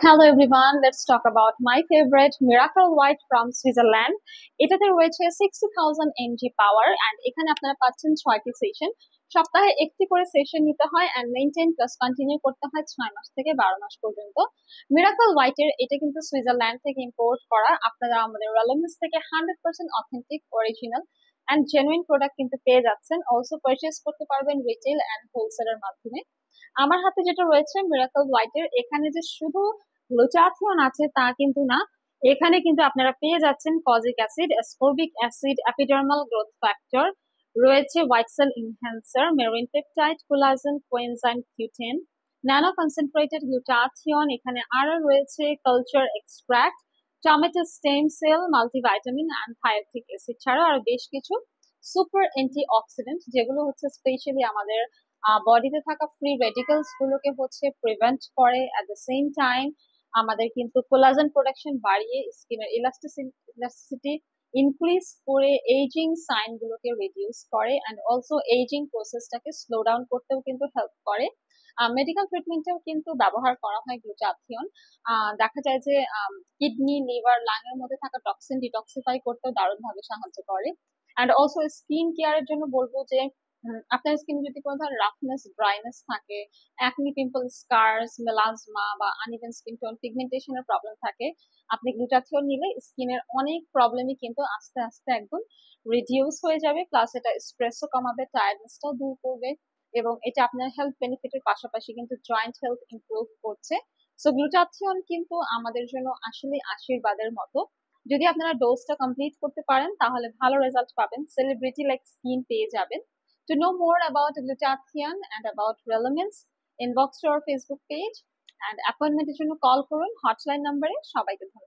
Hello everyone, let's talk about my favorite Miracle White from Switzerland. এটাতে রয়েছে 60,000 mg power and এখানে আপনারা পাচ্ছেন 6টি সেশন। সপ্তাহে একটি করে সেশন নিতে হয় এন্ড মেইনটেইন প্লাস কন্টিনিউ করতে হয় 6 মাস থেকে 12 মাস পর্যন্ত। মিরাকল হোয়াইটের এটা কিন্তু সুইজারল্যান্ড থেকে ইম্পোর্ট করা। আপনারা আমাদের রেলোমিস থেকে 100% authentic original and genuine product কিন্তু পেয়ে যাচ্ছেন। অলসো পারচেজ করতে পারবেন রিটেল এন্ড হোলসেলের মাধ্যমে। আমার হাতে যেটা রয়েছে মিরাকল হোয়াইটের, এখানে যে শুধু গ্লুটাথিয়ন আছে তা কিন্তু না, এখানে কিন্তু আপনারা পেয়ে যাচ্ছেন kojic acid, ascorbic acid, epidermal growth factor, রয়েছে white cell enhancer, marine peptide, collagen, coenzyme Q ten, nano concentrated glutathione, এখানে আরো রয়েছে culture extract, tomato stem cell, multivitamin and thioctic acid ছাড়াও আরো বেশ কিছু সুপার অ্যান্টি অক্সিডেন্ট, যেগুলো হচ্ছে স্পেশালি আমাদের বডিতে থাকা ফ্রি রেডিক্যালস গুলোকে হচ্ছে প্রিভেন্ট করে। অ্যাট দ্য সেম টাইম আমাদের কিন্তু কোলাজেন প্রোডাকশন বাড়িয়ে স্কিনের ইলাস্টিসিটি ইনক্রিজ করে এইজিং সাইন গুলোকে রিডিউস করে অ্যান্ড অলসো এইজিং প্রসেসটাকে স্লো ডাউন করতেও কিন্তু হেল্প করে। মেডিকেল ট্রিটমেন্টেও কিন্তু ব্যবহার করা হয় গ্লুটাথিয়ন। দেখা যায় যে কিডনি, লিভার, লাং এর মধ্যে থাকা টক্সিন ডিটক্সিফাই করতেও দারুণভাবে সাহায্য করে। অ্যান্ড অলসো স্কিন কেয়ারের জন্য বলবো যে আপনার স্কিনে যদি কোনো ধরনের রাফনেস, ড্রাইনেস থাকে, অ্যাকনি, পিম্পল, স্কার্স, মেলাজমা বা আনইভেন স্কিন টোন, পিগমেন্টেশনের প্রবলেম থাকে, আপনি গ্লুটাথিয়ন নিলে স্কিনের অনেক প্রবলেমই কিন্তু আস্তে আস্তে একদম রিডিউস হয়ে যাবে। প্লাস এটা স্ট্রেসও কমাবে, টায়ার্ডনেসটাও দূর করবে এবং এটা আপনার হেলথ বেনিফিটের পাশাপাশি কিন্তু জয়েন্ট হেলথ ইমপ্রুভ করছে। সো গ্লুটাথিয়ন কিন্তু আমাদের জন্য আসলে আশীর্বাদের মতো। যদি আপনারা ডোজটা কমপ্লিট করতে পারেন তাহলে ভালো রেজাল্ট পাবেন, সেলিব্রিটি লাইক স্কিন পেয়ে যাবেন। To know more about glutathione and about Relemens, inbox to our Facebook page and অ্যাপয়েন্টমেন্টের জন্য কল করুন হটলাইন নাম্বারে। সবাইকে ধন্যবাদ।